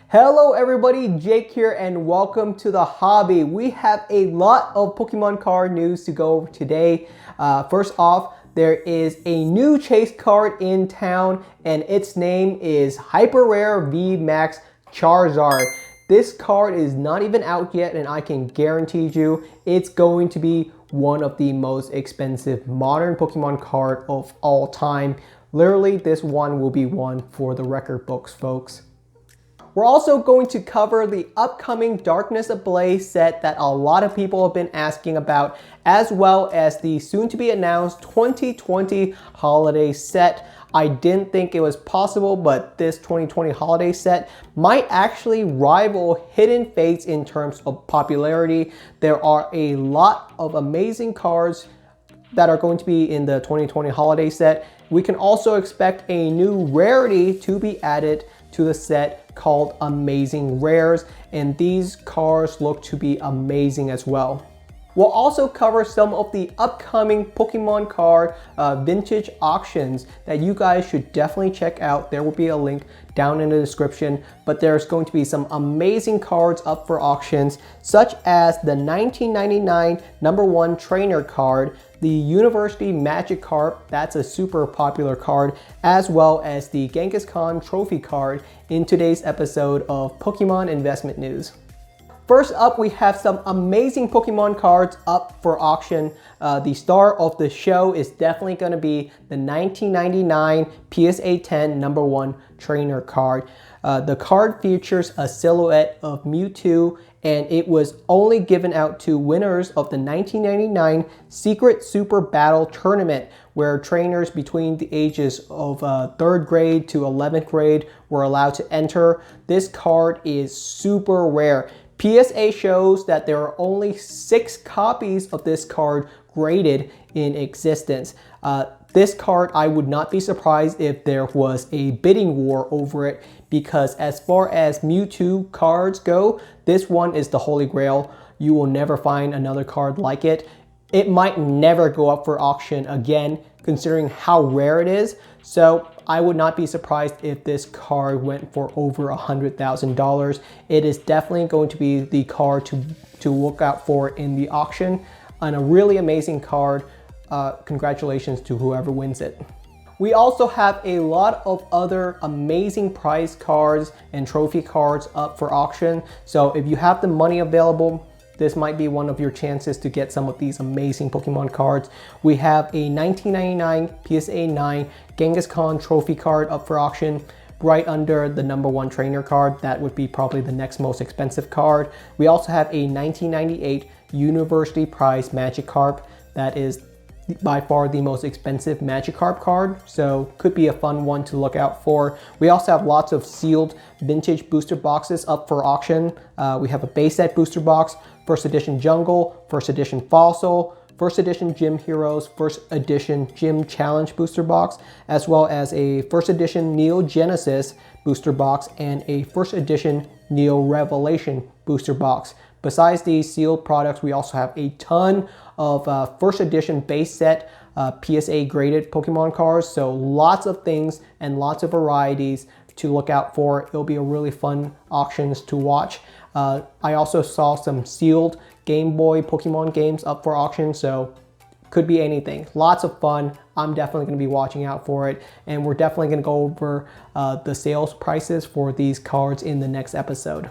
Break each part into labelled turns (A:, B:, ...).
A: Hello everybody, Jake here and welcome to the hobby. We have a lot of Pokemon card news to go over today. First off, there is a new chase card in town and its name is Hyper Rare VMAX Charizard. This card is not even out yet and I can guarantee you it's going to be one of the most expensive modern Pokemon card of all time. Literally, this one will be one for the record books, folks. We're also going to cover the upcoming Darkness Ablaze set that a lot of people have been asking about, as well as the soon-to-be announced 2020 holiday set. I didn't think it was possible, but this 2020 holiday set might actually rival Hidden Fates in terms of popularity. There are a lot of amazing cards that are going to be in the 2020 holiday set. We can also expect a new rarity to be added to the set called Amazing Rares, and these cards look to be amazing as well. We'll also cover some of the upcoming Pokemon card vintage auctions that you guys should definitely check out. There will be a link down in the description, but there's going to be some amazing cards up for auctions, such as the 1999 #1 trainer card, the University Magic card, that's a super popular card, as well as the Kangaskhan trophy card in today's episode of Pokemon Investment News. First up, we have some amazing Pokemon cards up for auction. The star of the show is definitely going to be the 1999 PSA 10 #1 trainer card. The card features a silhouette of Mewtwo, and it was only given out to winners of the 1999 Secret Super Battle tournament, where trainers between the ages of 3rd grade to 11th grade were allowed to enter. This card is super rare. PSA shows that there are only 6 copies of this card graded in existence. This card, I would not be surprised if there was a bidding war over it, because as far as Mewtwo cards go, this one is the holy grail. You will never find another card like it. It might never go up for auction again, considering how rare it is. So I would not be surprised if this card went for over $100,000. It is definitely going to be the card to look out for in the auction, and a really amazing card. Congratulations to whoever wins it. We also have a lot of other amazing prize cards and trophy cards up for auction. So if you have the money available, this might be one of your chances to get some of these amazing Pokemon cards. We have a 1999 PSA 9 Kangaskhan trophy card up for auction, right under the #1 trainer card. That would be probably the next most expensive card. We also have a 1998 University Prize Magikarp. That is by far the most expensive Magikarp card, so could be a fun one to look out for. We also have lots of sealed vintage booster boxes up for auction. We have a base set booster box, first edition Jungle, first edition Fossil, first edition Gym Heroes, first edition Gym Challenge booster box, as well as a first edition Neo Genesis booster box and a first edition Neo Revelation booster box. Besides these sealed products, we also have a ton of first edition base set PSA graded Pokemon cards. So lots of things and lots of varieties to look out for. It'll be a really fun auctions to watch. I also saw some sealed Game Boy Pokemon games up for auction, so could be anything. Lots of fun. I'm definitely going to be watching out for it, and we're definitely going to go over the sales prices for these cards in the next episode.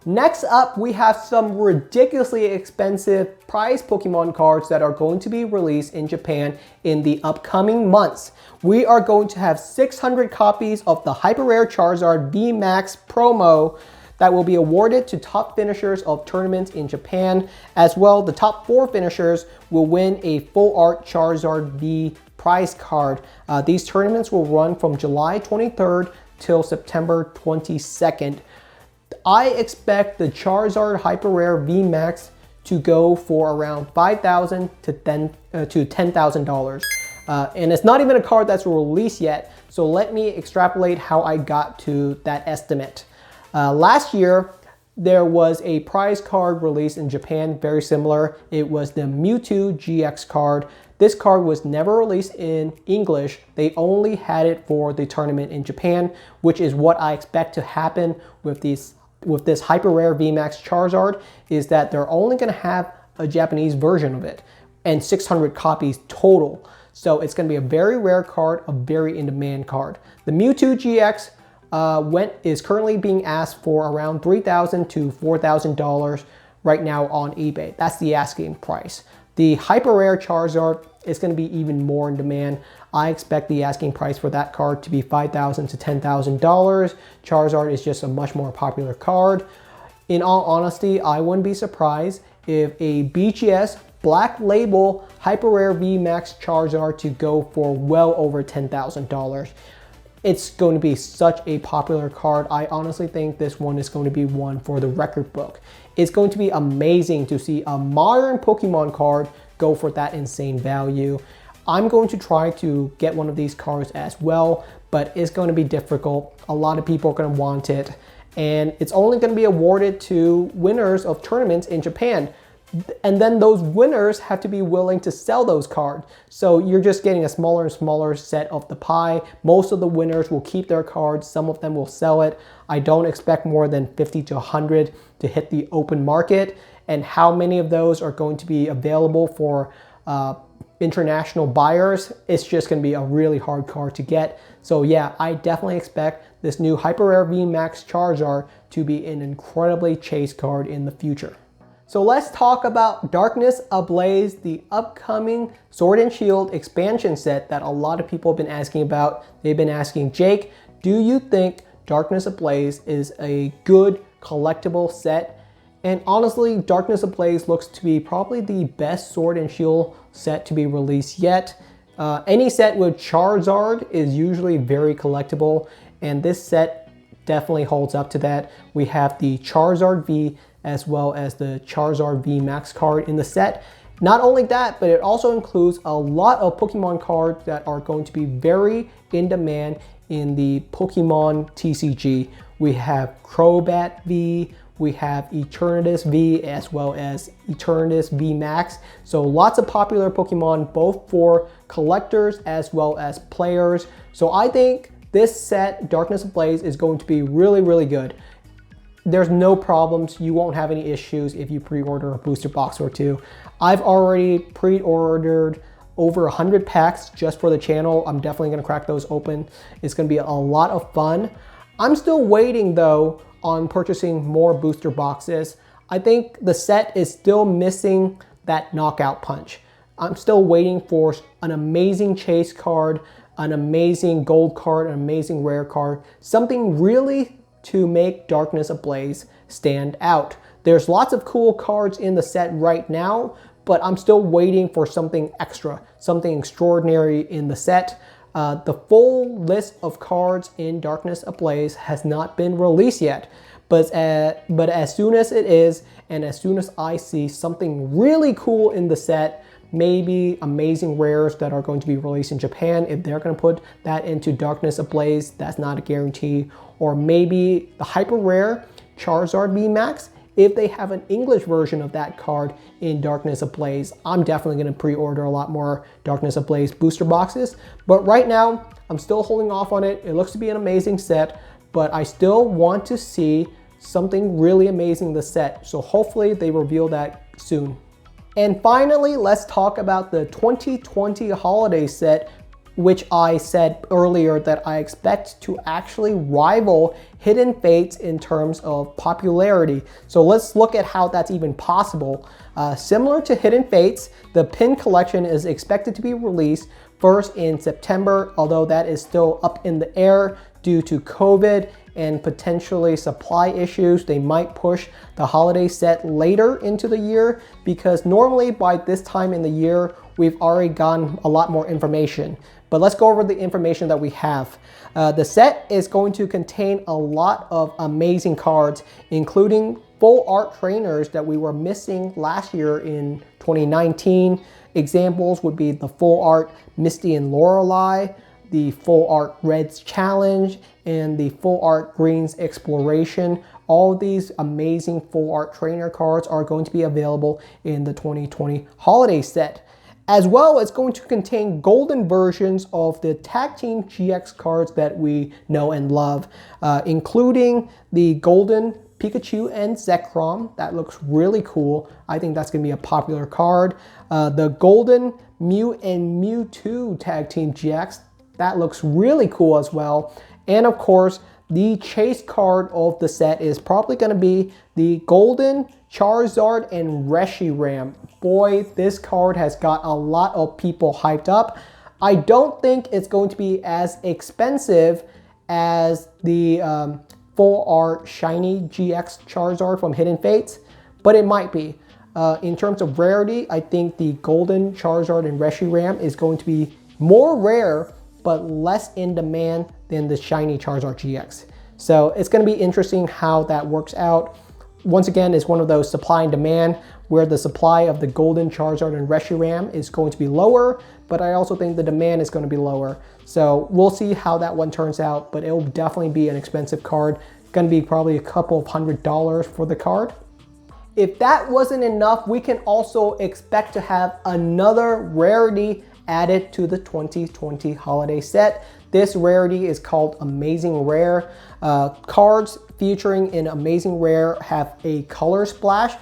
A: Next up, we have some ridiculously expensive prize Pokemon cards that are going to be released in Japan in the upcoming months. We are going to have 600 copies of the Hyper Rare Charizard VMAX promo that will be awarded to top finishers of tournaments in Japan. As well, the top 4 finishers will win a full art Charizard V prize card. These tournaments will run from July 23rd till September 22nd. I expect the Charizard Hyper Rare VMAX to go for around $5,000 to $10,000. And it's not even a card that's released yet, so let me extrapolate how I got to that estimate. Last year, there was a prize card released in Japan, very similar. It was the Mewtwo GX card. this card was never released in English. They only had it for the tournament in Japan, which is what I expect to happen with this Hyper Rare VMAX Charizard, is that they're only going to have a Japanese version of it and 600 copies total. So it's going to be a very rare card, a very in-demand card. The Mewtwo GX is currently being asked for around $3,000 to $4,000 right now on eBay. That's the asking price. The Hyper Rare Charizard is going to be even more in demand. I expect the asking price for that card to be $5,000 to $10,000. Charizard is just a much more popular card. In all honesty, I wouldn't be surprised if a BGS Black Label Hyper Rare VMAX Charizard to go for well over $10,000. It's going to be such a popular card. I honestly think this one is going to be one for the record book. It's going to be amazing to see a modern Pokemon card go for that insane value. I'm going to try to get one of these cards as well, but it's going to be difficult. A lot of people are going to want it, and it's only going to be awarded to winners of tournaments in Japan. And then those winners have to be willing to sell those cards. So you're just getting a smaller and smaller set of the pie. Most of the winners will keep their cards. Some of them will sell it. I don't expect more than 50 to 100 to hit the open market. And how many of those are going to be available for international buyers? It's just going to be a really hard card to get. So yeah, I definitely expect this new Hyper Rare VMAX Charizard to be an incredibly chased card in the future. So let's talk about Darkness Ablaze, the upcoming Sword and Shield expansion set that a lot of people have been asking about. They've been asking, Jake, do you think Darkness Ablaze is a good collectible set? And honestly, Darkness Ablaze looks to be probably the best Sword and Shield set to be released yet. Any set with Charizard is usually very collectible, and this set definitely holds up to that. We have the Charizard V as well as the Charizard VMAX card in the set. Not only that, but it also includes a lot of Pokemon cards that are going to be very in demand in the Pokemon TCG. We have Crobat V, we have Eternatus V, as well as Eternatus VMAX. So lots of popular Pokemon, both for collectors as well as players. So I think this set, Darkness Ablaze, is going to be really, really good. There's no problems. You won't have any issues if you pre-order a booster box or two. I've already pre-ordered over 100 packs just for the channel. I'm definitely gonna crack those open. It's gonna be a lot of fun. I'm still waiting though on purchasing more booster boxes. I think the set is still missing that knockout punch. I'm still waiting for an amazing chase card, an amazing gold card, an amazing rare card, something really to make Darkness Ablaze stand out. There's lots of cool cards in the set right now, but I'm still waiting for something extra, something extraordinary in the set. The full list of cards in Darkness Ablaze has not been released yet, but as soon as it is, and as soon as I see something really cool in the set, maybe amazing rares that are going to be released in Japan, if they're going to put that into Darkness Ablaze, that's not a guarantee. Or maybe the Hyper Rare Charizard VMAX, if they have an English version of that card in Darkness Ablaze. I'm definitely going to pre-order a lot more Darkness Ablaze booster boxes. But right now, I'm still holding off on it. It looks to be an amazing set, but I still want to see something really amazing in the set. So hopefully they reveal that soon. And finally, let's talk about the 2020 holiday set, which I said earlier that I expect to actually rival Hidden Fates in terms of popularity. So let's look at how that's even possible. Similar to Hidden Fates, the pin collection is expected to be released first in September, although that is still up in the air due to COVID and potentially supply issues. They might push the holiday set later into the year because normally by this time in the year, we've already gotten a lot more information. But let's go over the information that we have. The set is going to contain a lot of amazing cards, including full art trainers that we were missing last year in 2019. Examples would be the full art Misty and Lorelei, the full art Reds Challenge, and the full art Greens Exploration. All of these amazing full art trainer cards are going to be available in the 2020 holiday set. As well, it's going to contain golden versions of the Tag Team GX cards that we know and love, including the golden Pikachu and Zekrom. That looks really cool. I think that's going to be a popular card. The golden Mew and Mewtwo Tag Team GX. That looks really cool as well. And of course, the chase card of the set is probably going to be the golden Charizard and Reshiram. Boy, this card has got a lot of people hyped up. I don't think it's going to be as expensive as the Full Art Shiny GX Charizard from Hidden Fates, but it might be. In terms of rarity, I think the golden Charizard and Reshiram is going to be more rare, but less in demand than the shiny Charizard GX. So it's going to be interesting how that works out. Once again, it's one of those supply and demand where the supply of the golden Charizard and Reshiram is going to be lower, but I also think the demand is going to be lower. So we'll see how that one turns out, but it will definitely be an expensive card. Going to be probably a couple of $100s for the card. If that wasn't enough, we can also expect to have another rarity added to the 2020 holiday set. This rarity is called Amazing Rare. Cards featuring in Amazing Rare have a color splash,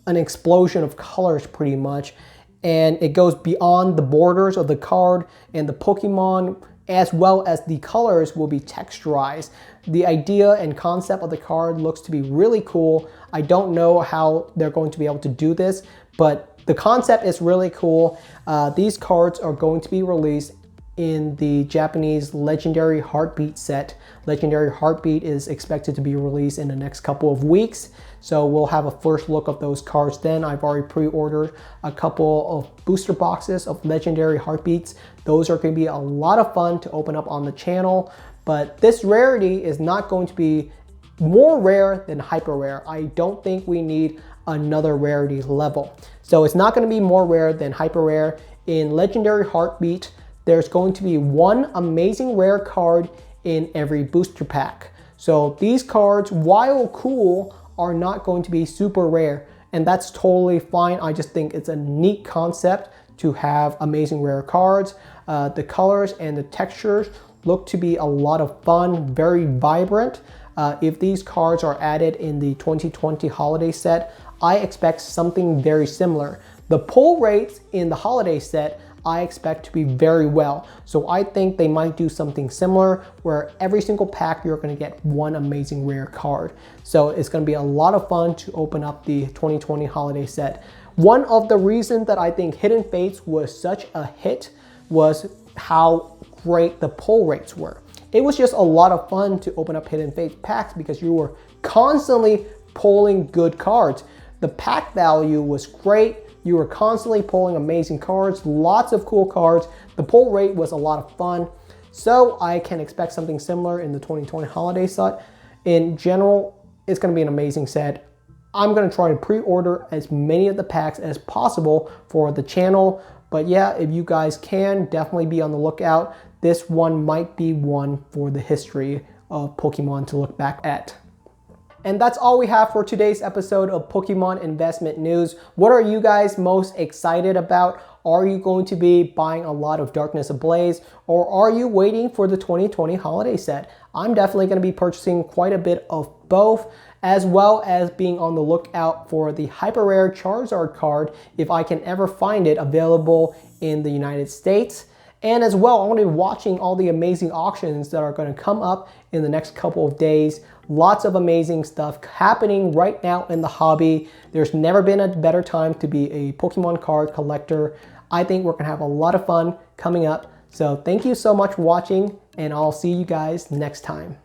A: an explosion of colors pretty much, and it goes beyond the borders of the card, and the Pokemon as well as the colors will be texturized. The idea and concept of the card looks to be really cool. I don't know how they're going to be able to do this, but the concept is really cool. These cards are going to be released in the Japanese Legendary Heartbeat set. Legendary Heartbeat is expected to be released in the next couple of weeks, so we'll have a first look of those cards then. I've already pre-ordered a couple of booster boxes of Legendary Heartbeats. Those are going to be a lot of fun to open up on the channel, but this rarity is not going to be more rare than Hyper Rare. I don't think we need another rarity level. So it's not going to be more rare than Hyper Rare. In Legendary Heartbeat, there's going to be one Amazing Rare card in every booster pack. So these cards, while cool, are not going to be super rare, and that's totally fine. I just think it's a neat concept to have Amazing Rare cards. The colors and the textures look to be a lot of fun, very vibrant. If these cards are added in the 2020 holiday set, I expect something very similar. The pull rates in the holiday set I expect to be very well. So I think they might do something similar where every single pack you're going to get one Amazing Rare card. So it's going to be a lot of fun to open up the 2020 holiday set. One of the reasons that I think Hidden Fates was such a hit was how great the pull rates were. It was just a lot of fun to open up Hidden Fates packs because you were constantly pulling good cards. The pack value was great. You were constantly pulling amazing cards, lots of cool cards. The pull rate was a lot of fun. So I can expect something similar in the 2020 holiday set. In general, it's going to be an amazing set. I'm going to try to pre-order as many of the packs as possible for the channel. But yeah, if you guys can, definitely be on the lookout. This one might be one for the history of Pokemon to look back at. And that's all we have for today's episode of Pokemon Investment News. What are you guys most excited about? Are you going to be buying a lot of Darkness Ablaze, or are you waiting for the 2020 holiday set? I'm definitely going to be purchasing quite a bit of both, as well as being on the lookout for the Hyper Rare Charizard card if I can ever find it available in the United States. And as well, I'm going to be watching all the amazing auctions that are going to come up in the next couple of days. Lots of amazing stuff happening right now in the hobby. There's never been a better time to be a Pokemon card collector. I think we're going to have a lot of fun coming up. So thank you so much for watching, and I'll see you guys next time.